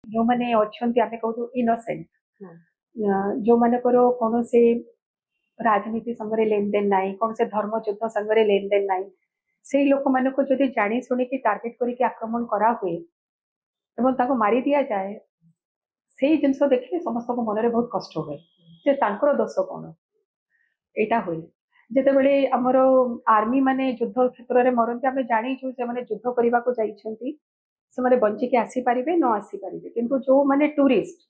जो मैंने अच्छे आम कहू इनोसेंट जो मानकर कौन से राजनीति संगे लेन देन ना कौन से धर्म युद्ध संगे लेन देन ना से लोक मान को जब जानी शुणी टार्गेट करके आक्रमण करा हुए एवं मारी दि जाए से जिनस देखिए समस्त मन में बहुत कष्ट हुए जे तांकर दोष कौन यहाँ हुए जिते बड़े आमर आर्मी माने युद्ध क्षेत्र में मरती आम जाचु से युद्ध करने को जाइछंती से माने बंचिकी आसी पारिबे न आसी पारिबे किंतु जो माने टूरिस्ट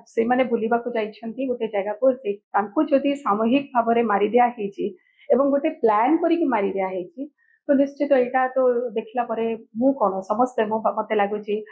से माने बुलिबा को जाइछंती गोटे जगह पर से तांको जदि सामूहिक भाव में मारी दिया हेची एवं गोटे प्लान करिक मारी दिया हेची तो निश्चित यहाँ तो देखला परे मु कोन समस्ते मते लागुची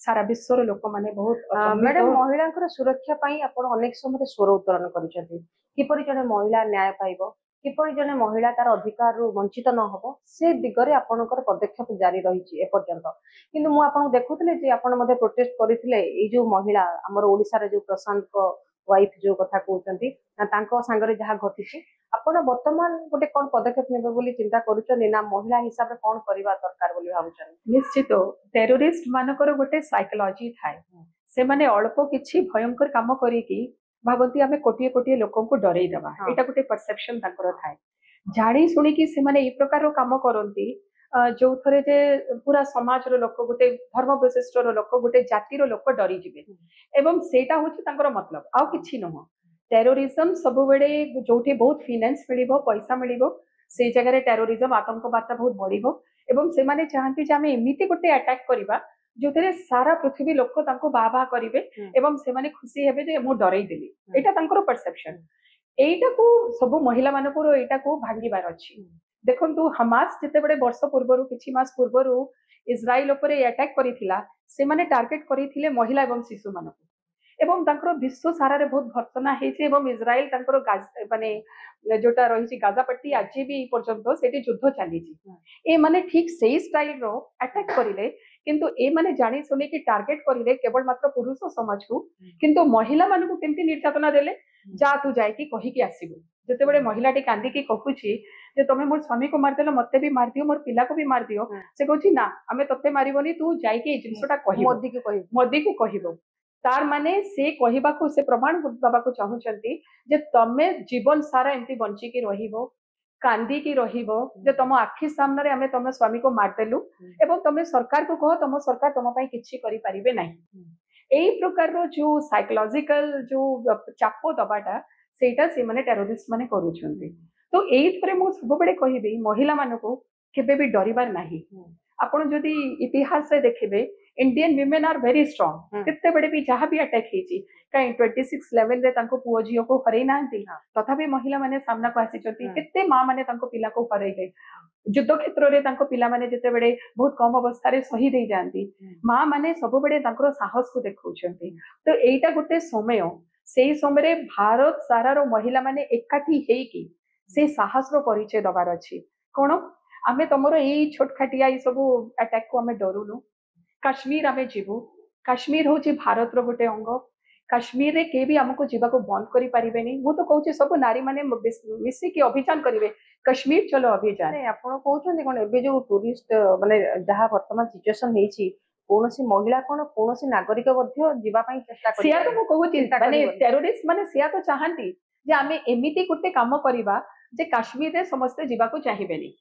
सारा विश्वर लोक माने बहुत मैडम महिला सुरक्षा पाई आपण अनेक समय स्वर उत्तोलन करिसेंती किपरि जने महिला न्याय पाइबो किपरि जने महिला तार अधिकार रु वंचित न होबो से दिगरे आपनकर पदक्षेप जारी रहिछि ए पर्यंत किंतु मु आपन देखुतले जे आपन मध्ये प्रोटेस्ट करिथिले ए जो महिला हमर ओडिसा रे जो प्रशांत को वाइफ जो कथा कहउचंती तांको संगरे जहा घटिछि आपण वर्तमान गोटे कोन पदक्षेप नेबे बोली चिंता करूछन ना महिला हिसाब रे कोन करिवा दरकार बोली भाबुछन निश्चित टेरोरिस्ट मानकर गोटे साइकोलॉजी थाए से माने अल्प किछि भयंकर काम करिकी भावती आम कोटे कोटे लोक डरई दबा यहाँ गोटे परसेप्शन थाए जाणी शुणी से माने प्रकार काम करती जो थे जे पूरा समाज लोक गोटे धर्म विशिष्ट लोक गोटे जातिर लोक डरी जीवे एवं सेटा हूँ मतलब आउ कि नुह टेरोरिज्म सब बेले जो बहुत फिनान्स मिल पैसा मिल से जगह टेरोरिज्म आतंकवाद बहुत बढ़ से माने चाहती आम एमती गोटे अटैक करवा जो थे सारा पृथ्वी लोक बाहा करेंगे एवं से माने खुशी हेबे जे मु डरई देली एटा तांकर परसेप्शन एटा को सब महिला मानकर एटा को भांगिबार अछि देखंतु हमास जिते बड़े वर्ष पूर्व किछि मास पूर्व इस्राएल उपरे अटैक करिथिला से माने टार्गेट करिथिले महिला एवं शिशु मानक एवं तांकर विश्व सारा रे बहुत घटना हेछि एवं इस्राएल तांकर माने जोटा रही गाजापट्टी आज भी पर्यंत सेठी युद्ध चली ए माने ठीक सेही स्टाइल रो अटैक करिले किंतु ए माने जानी सुनी कि टार्गेट करिले केवल मात्र पुरुष समाज को किंतु महिला मान को केमती निर्यातना देले जा तू जाई कि कहि कि आसीबो जते बड़े महिलाटी कांदी की कहूची जे तमे मोर स्वामी को मार देलो मते भी मार दियो मोर पिला को भी मार दियो से कहूची ना आमे तते मारिबोनी तू जाई कि ए जिंसटा कहि मोदी को कहिबो तार माने से कहबा को से प्रमाण दबा को चाहूचंती जे तमे जीवन सारा एमती बंची की रहिबो कांदी की रहिबो जे तुम आखि सामने आमे तुम स्वामी को मारदेलु एवं तुम सरकार को कह तुम सरकार तुम पई किछि करि परिबे नाही एई प्रकार रो जो साइकोलॉजिकल जो चाप दबाटा सेटा से माने टेररिस्ट माने करूछंती तो एई थरे मो सब बडे कहिबे महिला मानको केबे भी डरिबार नाही आपण जदि इतिहास से देखिबे Indian women are very strong कितने बड़े भी जहाँ भी अटैक होती कहीं 26 लेवल रे तांको पुओ झियो को हरई ना तथापि महिला माने सामना को आसी कितने माँ माने तांको पिला को हरईले युद्ध क्षेत्र रे तांको पिला माने जिते बड़े बहुत कम अवस्था रे शहीद हो जाती माँ माने सब बड़े तांकर साहस को देखौछंती तो एटा गोटे समय से समय भारत सारार महिला माने एकाठी हेकी से साहस रो परिचय दबार अछि कोन आमे तमरो एई छोटखाटिया ई सब अटैक को आमे डरुनु काश्मीर आमे जीवु काश्मीर हूँ भारत रो गोटे अंग काश्मीर रे के भी हमको जीवा को बंद करि परिबे नहीं वो तो कहूँ सब नारी माने मिसिकी अभियान करिवे कश्मीर चलो अभियान आपण कहउछन कोन एबे जो टूरिस्ट माने जहा वर्तमान सिचुएशन हेछि कोनोसी महिला कोन कोनोसी नागरिक मध्ये जीवा पई चेष्टा करि सिया तो मु कहूची माने टेररिस्ट माने सिया तो चाहंती जे आमे एमिति गुटे काम करिबा जे काश्मीर रे समस्त जीवा को चाहिबेनी।